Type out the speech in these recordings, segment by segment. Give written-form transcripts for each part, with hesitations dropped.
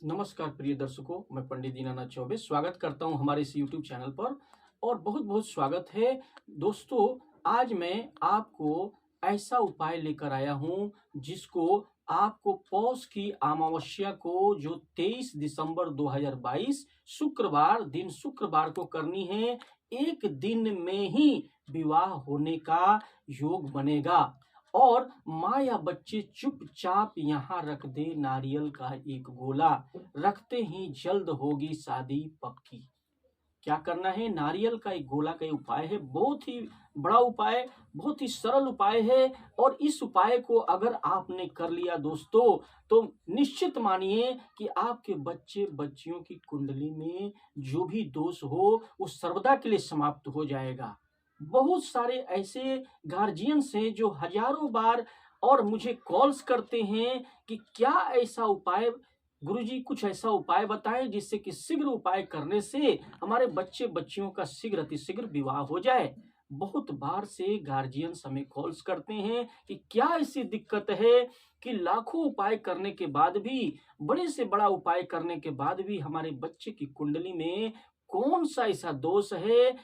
नमस्कार प्रिय दर्शकों, मैं पंडित दीनानाथ चौबे स्वागत करता हूं हमारे इस YouTube चैनल पर। और बहुत बहुत स्वागत है दोस्तों। आज मैं आपको ऐसा उपाय लेकर आया हूं जिसको आपको पौष की अमावस्या को, जो 23 दिसंबर 2022 शुक्रवार को करनी है, एक दिन में ही विवाह होने का योग बनेगा। और माँ या बच्चे चुपचाप यहाँ रख दे नारियल का एक गोला, रखते ही जल्द होगी शादी पक्की। क्या करना है? नारियल का एक गोला का उपाय है, बहुत ही बड़ा उपाय, बहुत ही सरल उपाय है। और इस उपाय को अगर आपने कर लिया दोस्तों, तो निश्चित मानिए कि आपके बच्चे बच्चियों की कुंडली में जो भी दोष हो वो सर्वदा के लिए समाप्त हो जाएगा। बहुत सारे ऐसे गार्जियंस हैं जो हजारों बार और मुझे कॉल्स करते हैं कि क्या ऐसा उपाय, गुरुजी कुछ ऐसा उपाय बताएं जिससे कि शीघ्र उपाय करने से हमारे बच्चे बच्चियों का शीघ्र अतिशीघ्र विवाह हो जाए। बहुत बार से गार्जियंस हमें कॉल्स करते हैं कि क्या ऐसी दिक्कत है कि लाखों उपाय करने के बाद भी, बड़े से बड़ा उपाय करने के बाद भी हमारे बच्चे की कुंडली में कौन सा ऐसा दोष है,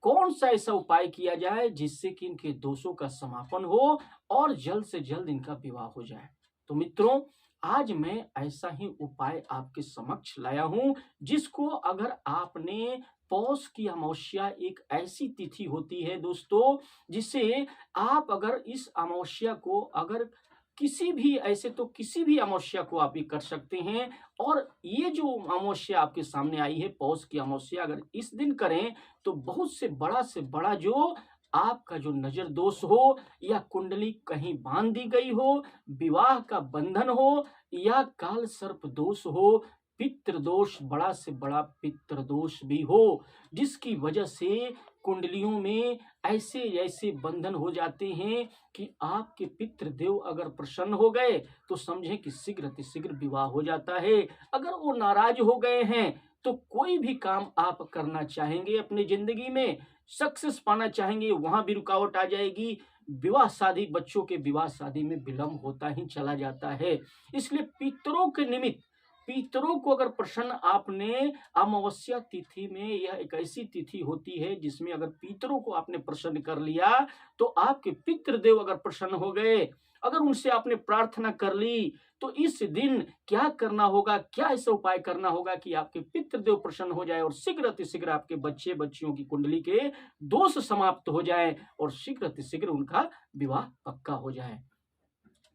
कौन सा ऐसा उपाय किया जाए जिससे कि इनके दोषों का समापन हो और जल्द से जल्द इनका विवाह हो जाए। तो मित्रों, आज मैं ऐसा ही उपाय आपके समक्ष लाया हूं जिसको अगर आपने, पौष की अमावस्या एक ऐसी तिथि होती है दोस्तों, जिसे आप अगर इस अमावस्या को, अगर किसी भी, ऐसे तो किसी भी अमावस्या को आप ये कर सकते हैं। और ये जो अमावस्या आपके सामने आई है, पौष की अमावस्या, अगर इस दिन करें तो बहुत से बड़ा जो आपका जो नजर दोष हो, या कुंडली कहीं बांध दी गई हो, विवाह का बंधन हो, या काल सर्प दोष हो, पितृ दोष, बड़ा से बड़ा पितृ दोष भी हो, जिसकी वजह से कुंडलियों में ऐसे ऐसे बंधन हो जाते हैं कि आपके पितृ देव अगर प्रसन्न हो गए तो समझें कि शीघ्र अतिशीघ्र विवाह हो जाता है। अगर वो नाराज हो गए हैं तो कोई भी काम आप करना चाहेंगे अपनी जिंदगी में, सक्सेस पाना चाहेंगे, वहां भी रुकावट आ जाएगी। विवाह शादी, बच्चों के विवाह शादी में विलंब होता ही चला जाता है। इसलिए पितरों के निमित्त, पितरों को अगर प्रसन्न आपने, अमावस्या तिथि में, यह एक ऐसी तिथि होती है जिसमें अगर पितरों को आपने प्रसन्न कर लिया तो आपके पितृदेव अगर प्रसन्न हो गए, अगर उनसे आपने प्रार्थना कर ली, तो इस दिन क्या करना होगा, क्या ऐसा उपाय करना होगा कि आपके पितृदेव प्रसन्न हो जाए और शीघ्र अतिशीघ्र आपके बच्चे बच्चियों की कुंडली के दोष समाप्त हो जाए और शीघ्र अतिशीघ्र उनका विवाह पक्का हो जाए।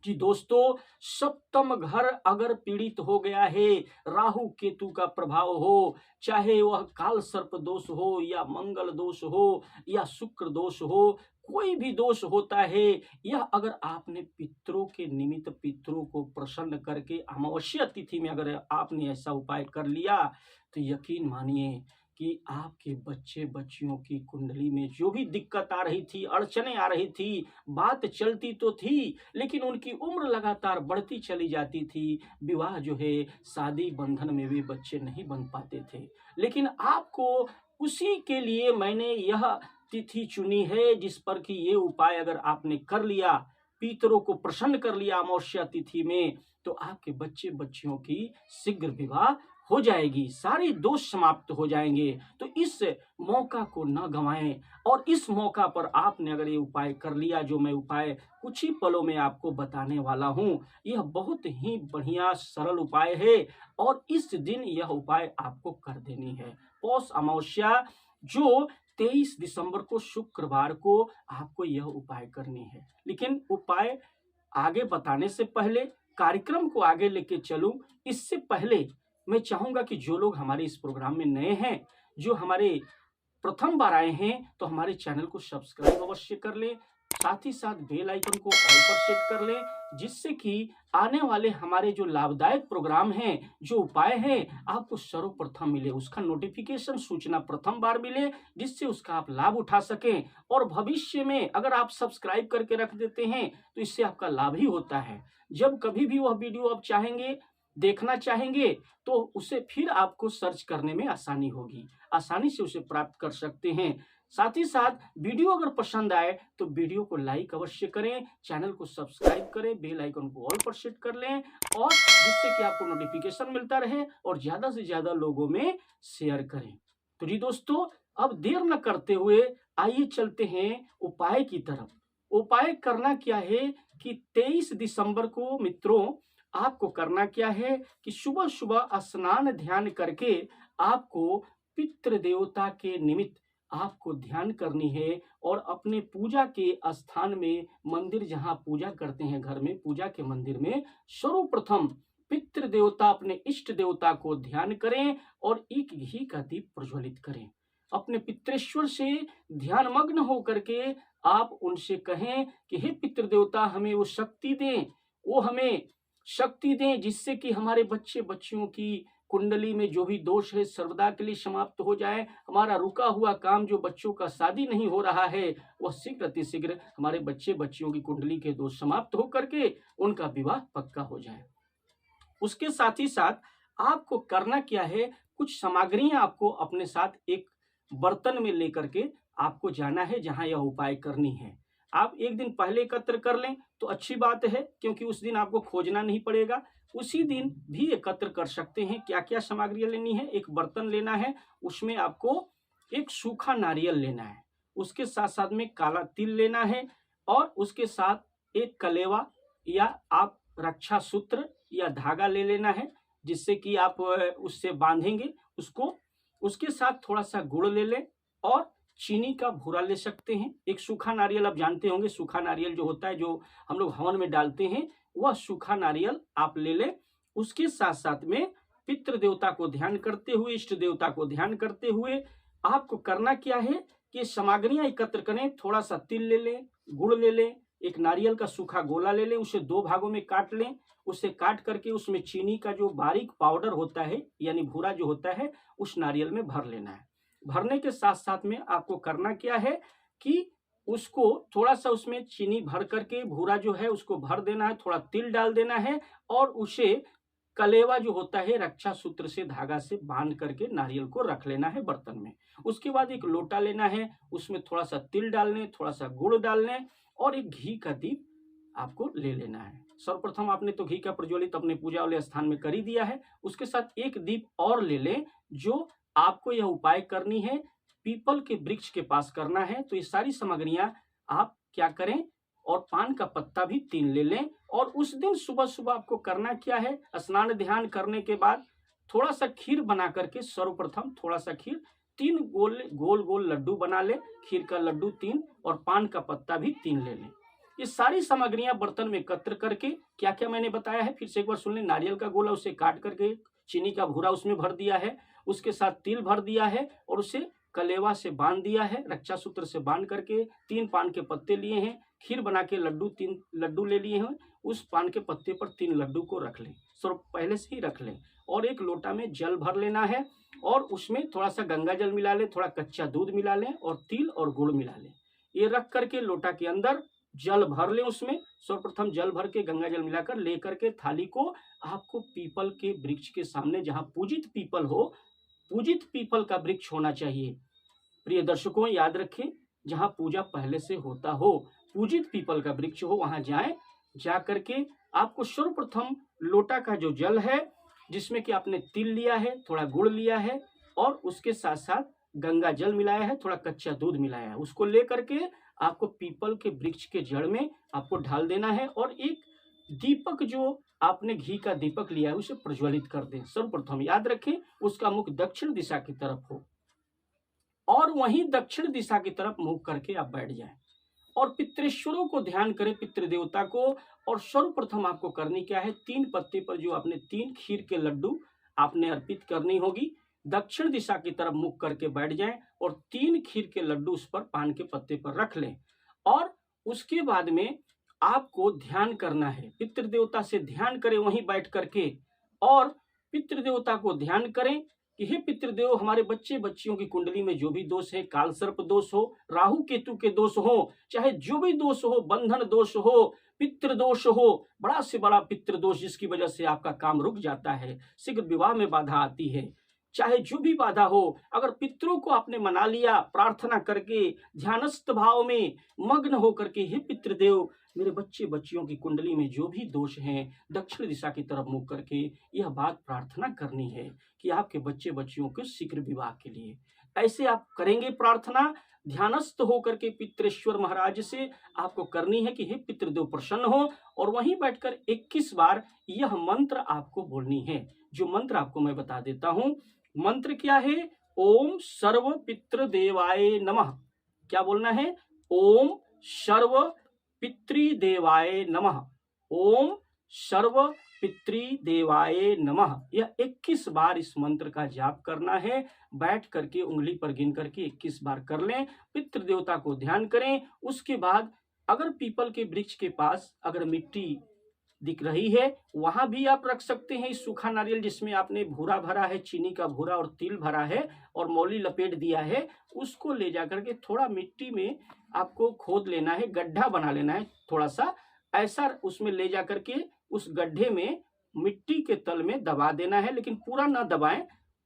जी दोस्तों, सप्तम घर अगर पीड़ित हो गया है, राहु केतु का प्रभाव हो, चाहे वह काल सर्प दोष हो, या मंगल दोष हो, या शुक्र दोष हो, कोई भी दोष होता है, यह अगर आपने पितरों के निमित्त पितरों को प्रसन्न करके अमावस्या तिथि में अगर आपने ऐसा उपाय कर लिया, तो यकीन मानिए कि आपके बच्चे बच्चियों की कुंडली में जो भी दिक्कत आ रही थी, अड़चने आ रही थी, बात चलती तो थी लेकिन उनकी उम्र लगातार बढ़ती चली जाती थी, विवाह जो है, शादी बंधन में भी बच्चे नहीं बन पाते थे। लेकिन आपको उसी के लिए मैंने यह तिथि चुनी है जिस पर कि ये उपाय अगर आपने कर लिया, पितरों को प्रसन्न कर लिया अमावस्या तिथि में, तो आपके बच्चे बच्चियों की शीघ्र विवाह हो जाएगी, सारे दोष समाप्त हो जाएंगे। तो इस मौका को न गंवाएं। और इस मौका पर आपने अगर ये उपाय कर लिया, जो मैं उपाय कुछ ही पलों में आपको बताने वाला हूं, यह बहुत ही बढ़िया सरल उपाय है और इस दिन यह उपाय आपको कर देनी है। पौष अमावस्या जो 23 दिसंबर को शुक्रवार को आपको यह उपाय करनी है। लेकिन उपाय आगे बताने से पहले, कार्यक्रम को आगे लेके चलूं, इससे पहले मैं चाहूंगा कि जो लोग हमारे इस प्रोग्राम में नए हैं, जो हमारे प्रथम बार आए हैं, तो हमारे चैनल को सब्सक्राइब अवश्य कर लें, साथ ही साथ बेल आइकन को ऑल पर सेट कर लें, जिससे कि आने वाले हमारे जो लाभदायक प्रोग्राम हैं, जो उपाय हैं, आपको सर्वप्रथम मिले, उसका नोटिफिकेशन सूचना प्रथम बार मिले, जिससे उसका आप लाभ उठा सकें। और भविष्य में अगर आप सब्सक्राइब करके रख देते हैं तो इससे आपका लाभ ही होता है। जब कभी भी वह वीडियो आप चाहेंगे, देखना चाहेंगे, तो उसे फिर आपको सर्च करने में आसानी होगी, आसानी से उसे प्राप्त कर सकते हैं। साथ ही साथ वीडियो अगर पसंद आए तो वीडियो को लाइक अवश्य करें, चैनल को सब्सक्राइब करें, बेल आइकन को ऑल पर सेट कर लें और जिससे कि आपको नोटिफिकेशन मिलता रहे और ज्यादा से ज्यादा लोगों में शेयर करें। तो जी दोस्तों, अब देर न करते हुए आइए चलते हैं उपाय की तरफ। उपाय करना क्या है कि 23 दिसंबर को मित्रों आपको करना क्या है कि सुबह सुबह स्नान ध्यान करके आपको पितृ देवता के निमित्त आपको ध्यान करनी है और अपने पूजा के स्थान में, मंदिर जहां पूजा करते हैं घर में, पूजा के मंदिर में सर्वप्रथम पितृ देवता अपने इष्ट देवता को ध्यान करें और एक घी का दीप प्रज्वलित करें। अपने पितृश्वर से ध्यान मग्न होकर के आप उनसे कहें कि हे पितृ देवता, हमें वो शक्ति दें, वो हमें शक्ति दें जिससे कि हमारे बच्चे बच्चियों की कुंडली में जो भी दोष है सर्वदा के लिए समाप्त हो जाए। हमारा रुका हुआ काम, जो बच्चों का शादी नहीं हो रहा है, वह शीघ्र अतिशीघ्र हमारे बच्चे बच्चियों की कुंडली के दोष समाप्त होकर के उनका विवाह पक्का हो जाए। उसके साथ ही साथ आपको करना क्या है, कुछ सामग्रियां आपको अपने साथ एक बर्तन में लेकर के आपको जाना है जहां यह उपाय करनी है। आप एक दिन पहले एकत्र कर लें तो अच्छी बात है, क्योंकि उस दिन आपको खोजना नहीं पड़ेगा। उसी दिन भी एकत्र कर सकते हैं। क्या क्या सामग्रियां लेनी है, एक बर्तन लेना है, उसमें आपको एक सूखा नारियल लेना है, उसके साथ साथ में काला तिल लेना है और उसके साथ एक कलेवा या आप रक्षा सूत्र या धागा ले लेना है जिससे कि आप उससे बांधेंगे उसको। उसके साथ थोड़ा सा गुड़ ले लें और चीनी का भूरा ले सकते हैं। एक सूखा नारियल, आप जानते होंगे सूखा नारियल जो होता है, जो हम लोग हवन में डालते हैं, वह सूखा नारियल आप ले लें। उसके साथ साथ में पितृ देवता को ध्यान करते हुए, इष्ट देवता को ध्यान करते हुए आपको करना क्या है कि सामग्रियां एकत्र करें। थोड़ा सा तिल ले लें, गुड़ ले लें, एक नारियल का सूखा गोला ले लें, उसे 2 भागों में काट लें। उसे काट करके उसमें चीनी का जो बारीक पाउडर होता है यानी भूरा जो होता है, उस नारियल में भर लेना है। भरने के साथ साथ में आपको करना क्या है कि उसको थोड़ा सा उसमें चीनी भर करके भूरा जो है उसको भर देना है, थोड़ा तिल डाल देना है और उसे कलेवा जो होता है रक्षा सूत्र से, धागा से बांध करके नारियल को रख लेना है बर्तन में। उसके बाद एक लोटा लेना है, उसमें थोड़ा सा तिल डालने, थोड़ा सा गुड़ डालने और एक घी का दीप आपको ले लेना है। सर्वप्रथम आपने तो घी का प्रज्वलित अपने पूजा वाले स्थान में कर ही दिया है। उसके साथ एक दीप और ले लें। जो आपको यह उपाय करनी है पीपल के वृक्ष के पास करना है। तो ये सारी सामग्रियां आप क्या करें, और पान का पत्ता भी 3 ले लें। और उस दिन सुबह सुबह आपको करना क्या है, स्नान ध्यान करने के बाद थोड़ा सा खीर बना करके, सर्वप्रथम थोड़ा सा खीर, 3 गोल गोल लड्डू बना ले, खीर का लड्डू 3 और पान का पत्ता भी 3 ले लें। ये सारी सामग्रियां बर्तन में एकत्र करके, क्या क्या मैंने बताया है फिर से एक बार सुन लें। नारियल का गोला उसे काट करके चीनी का भूरा उसमें भर दिया है, उसके साथ तिल भर दिया है और उसे कलेवा से बांध दिया है, रक्षा सूत्र से बांध करके 3 पान के पत्ते लिए हैं, खीर बना के लड्डू 3 लड्डू ले लिए हैं, उस पान के पत्ते पर 3 लड्डू को रख लें, पहले से ही रख लें। और एक लोटा में जल भर लेना है और उसमें थोड़ा सा गंगा जल मिला लें, थोड़ा कच्चा दूध मिला लें और तिल और गुड़ मिला लें। ये रख करके लोटा के अंदर जल भर लें, उसमें सर्वप्रथम जल भर के गंगा जल मिलाकर लेकर के थाली को आपको पीपल के वृक्ष के सामने, जहां पूजित पीपल हो, पूजित पीपल का वृक्ष होना चाहिए। प्रिय दर्शकों याद रखें, जहां पूजा पहले से होता हो, पूजित पीपल का वृक्ष हो, वहां जाएं। जा करके आपको सर्वप्रथम लोटा का जो जल है जिसमें कि आपने तिल लिया है, थोड़ा गुड़ लिया है और उसके साथ साथ गंगा जल मिलाया है, थोड़ा कच्चा दूध मिलाया है, उसको ले करके आपको पीपल के वृक्ष के जड़ में आपको ढाल देना है और एक दीपक, जो आपने घी का दीपक लिया है, उसे प्रज्वलित कर दें। सर्वप्रथम याद रखें उसका मुख दक्षिण दिशा की तरफ हो और वहीं दक्षिण दिशा की तरफ मुंह करके आप बैठ जाएं और पितृश्वरों को ध्यान करें, पितृ देवता को। और सर्वप्रथम आपको करनी क्या है, 3 पत्ते पर जो आपने 3 खीर के लड्डू आपने अर्पित करनी होगी, दक्षिण दिशा की तरफ मुख करके बैठ जाएं और 3 खीर के लड्डू उस पर पान के पत्ते पर रख लें। और उसके बाद में आपको ध्यान करना है, पितृ देवता से ध्यान करें वहीं बैठ करके और पितृ देवता को ध्यान करें कि हे पितृदेव, हमारे बच्चे बच्चियों की कुंडली में जो भी दोष है, काल सर्प दोष हो, राहु केतु के दोष हो, चाहे जो भी दोष हो, बंधन दोष हो, पितृ दोष हो, बड़ा से बड़ा पितृ दोष जिसकी वजह से आपका काम रुक जाता है, शीघ्र विवाह में बाधा आती है, चाहे जो भी बाधा हो, अगर पितरों को आपने मना लिया प्रार्थना करके, ध्यानस्थ भाव में मग्न होकर के, हे पितृदेव, मेरे बच्चे बच्चियों की कुंडली में जो भी दोष हैं, दक्षिण दिशा की तरफ मुख करके यह बात प्रार्थना करनी है कि आपके बच्चे बच्चियों के शीघ्र विवाह के लिए। ऐसे आप करेंगे प्रार्थना ध्यानस्थ होकर के पितृेश्वर महाराज से आपको करनी है कि हे पितृदेव प्रसन्न हो, और वहीं बैठकर 21 बार यह मंत्र आपको बोलनी है। जो मंत्र आपको मैं बता देता हूं। मंत्र क्या है? ओम सर्व पितृदेवाय नमः। क्या बोलना है? ओम सर्व पितृदेवाय नमः। ओम सर्व पितृदेवाय नमः। यह 21 बार इस मंत्र का जाप करना है। बैठ करके उंगली पर गिन करके 21 बार कर लें। पितृ देवता को ध्यान करें। उसके बाद अगर पीपल के वृक्ष के पास अगर मिट्टी दिख रही है, वहां भी आप रख सकते हैं इस सूखा नारियल जिसमें आपने भूरा भरा है, चीनी का भूरा और तिल भरा है और मौली लपेट दिया है, उसको ले जाकर के थोड़ा मिट्टी में आपको खोद लेना है, गड्ढा बना लेना है थोड़ा सा, ऐसा उसमें ले जाकर के उस गड्ढे में मिट्टी के तल में दबा देना है, लेकिन पूरा ना दबाएं।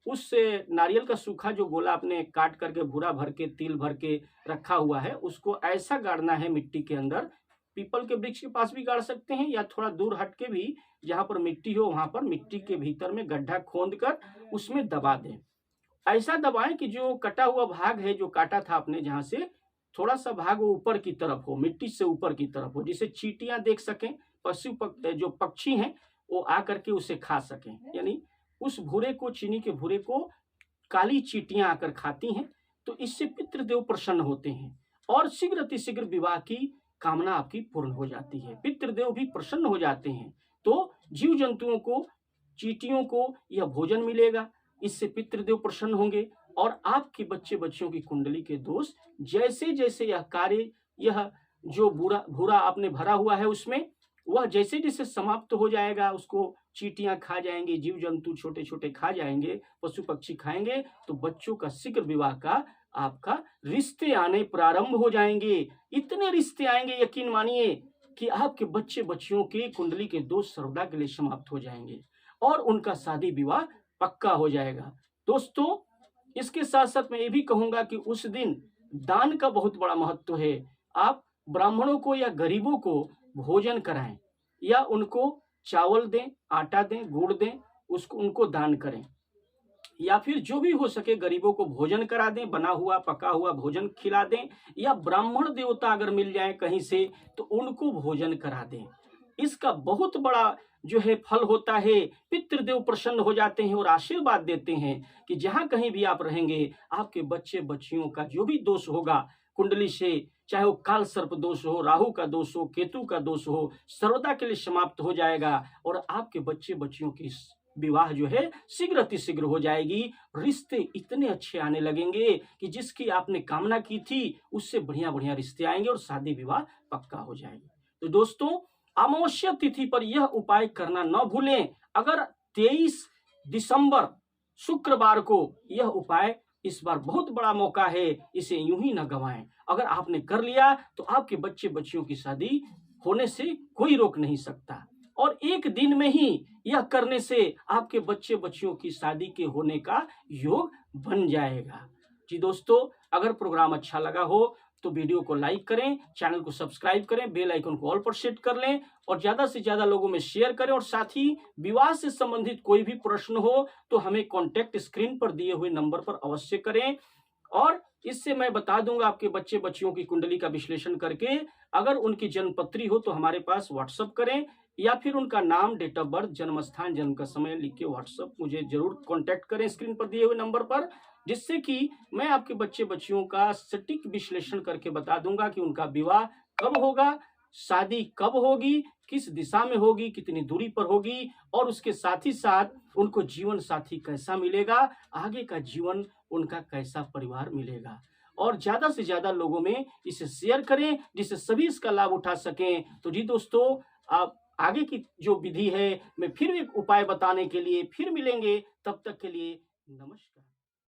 उस नारियल का सूखा जो गोला आपने काट करके भूरा भर के तिल भर के रखा हुआ है, उसको ऐसा गाड़ना है मिट्टी के अंदर। पीपल के वृक्ष के पास भी गाड़ सकते हैं या थोड़ा दूर हट के भी जहां पर मिट्टी हो वहां पर मिट्टी के भीतर में गड्ढा खोद कर उसमें दबा दें। ऐसा दबाएं कि जो कटा हुआ भाग है, जो काटा था आपने जहां से, थोड़ा सा भाग वो ऊपर की तरफ हो, मिट्टी से ऊपर की तरफ हो, जिसे चींटियां देख सकें, जो पक्षी हैं वो आकर के उसे खा सकें। यानी उस भूरे को, चीनी के भूरे को काली चींटियां आकर खाती हैं, तो इससे पितृदेव प्रसन्न होते हैं और शीघ्र अतिशीघ्र विवाह की कामना आपकी पूर्ण हो जाती है। पितृदेव भी प्रसन्न हो जाते हैं, तो जीव जंतुओं को, चींटियों को यह भोजन मिलेगा, इससे पितृदेव प्रसन्न होंगे और आपके बच्चे बच्चियों की कुंडली के दोष जैसे जैसे यह कार्य, यह जो भूरा आपने भरा हुआ है उसमें, वह जैसे जैसे समाप्त हो जाएगा, उसको चींटियां खा जाएंगे, जीव जंतु छोटे छोटे खा जाएंगे, पशु पक्षी खाएंगे, तो बच्चों का शीघ्र विवाह का आपका रिश्ते आने प्रारंभ हो जाएंगे। इतने रिश्ते आएंगे, यकीन मानिए कि आपके बच्चे बच्चियों के कुंडली के दोष सर्वदा के लिए समाप्त हो जाएंगे और उनका शादी विवाह पक्का हो जाएगा। दोस्तों, इसके साथ साथ मैं ये भी कहूंगा कि उस दिन दान का बहुत बड़ा महत्व है। आप ब्राह्मणों को या गरीबों को भोजन कराएं या उनको चावल दें, आटा दें, गुड़ दें, उसको उनको दान करें, या फिर जो भी हो सके गरीबों को भोजन करा दें, बना हुआ पका हुआ भोजन खिला दें, या ब्राह्मण देवता अगर मिल जाए कहीं से तो उनको भोजन करा दें। इसका बहुत बड़ा जो है फल होता है। पितृदेव प्रसन्न हो जाते हैं और आशीर्वाद देते हैं कि जहां कहीं भी आप रहेंगे, आपके बच्चे बच्चियों का जो भी दोष होगा कुंडली से, चाहे वो काल सर्प दोष हो, राहु का दोष हो, केतु का दोष हो, सर्वदा के लिए समाप्त हो जाएगा और आपके बच्चे बच्चियों की विवाह जो है शीघ्र अतिशीघ्र हो जाएगी। रिश्ते इतने अच्छे आने लगेंगे कि जिसकी आपने कामना की थी उससे बढ़िया बढ़िया रिश्ते आएंगे और शादी विवाह पक्का हो जाएगी। तो दोस्तों, अमावस्या तिथि पर यह उपाय करना न भूलें। अगर 23 दिसंबर शुक्रवार को यह उपाय, इस बार बहुत बड़ा मौका है, इसे यूं ही न गंवाएं। अगर आपने कर लिया तो आपके बच्चे बच्चियों की शादी होने से कोई रोक नहीं सकता और एक दिन में ही यह करने से आपके बच्चे बच्चियों की शादी के होने का योग बन जाएगा। जी दोस्तों, अगर प्रोग्राम अच्छा लगा हो तो वीडियो को लाइक करें, चैनल को सब्सक्राइब करें, बेल आइकन को ऑल पर सेट कर लें और ज्यादा से ज्यादा लोगों में शेयर करें। और साथ ही विवाह से संबंधित कोई भी प्रश्न हो तो हमें कॉन्टैक्ट स्क्रीन पर दिए हुए नंबर पर अवश्य करें और इससे मैं बता दूंगा आपके बच्चे बच्चियों की कुंडली का विश्लेषण करके। अगर उनकी जन्मपत्री हो तो हमारे पास व्हाट्सएप करें या फिर उनका नाम, डेट ऑफ बर्थ, जन्म स्थान, जन्म का समय लिख के व्हाट्सएप मुझे जरूर कांटेक्ट करें स्क्रीन पर दिए हुए नंबर पर, जिससे कि मैं आपके बच्चे बच्चियों का सटीक विश्लेषण करके बता दूंगा कि उनका विवाह कब होगा, शादी कब होगी, किस दिशा में होगी, कितनी दूरी पर होगी और उसके साथ ही साथ उनको जीवन साथी कैसा मिलेगा, आगे का जीवन उनका कैसा परिवार मिलेगा। और ज्यादा से ज्यादा लोगों में इसे शेयर करें जिससे सभी इसका लाभ उठा सकें। तो जी दोस्तों, आप आगे की जो विधि है मैं फिर एक उपाय बताने के लिए फिर मिलेंगे। तब तक के लिए नमस्कार।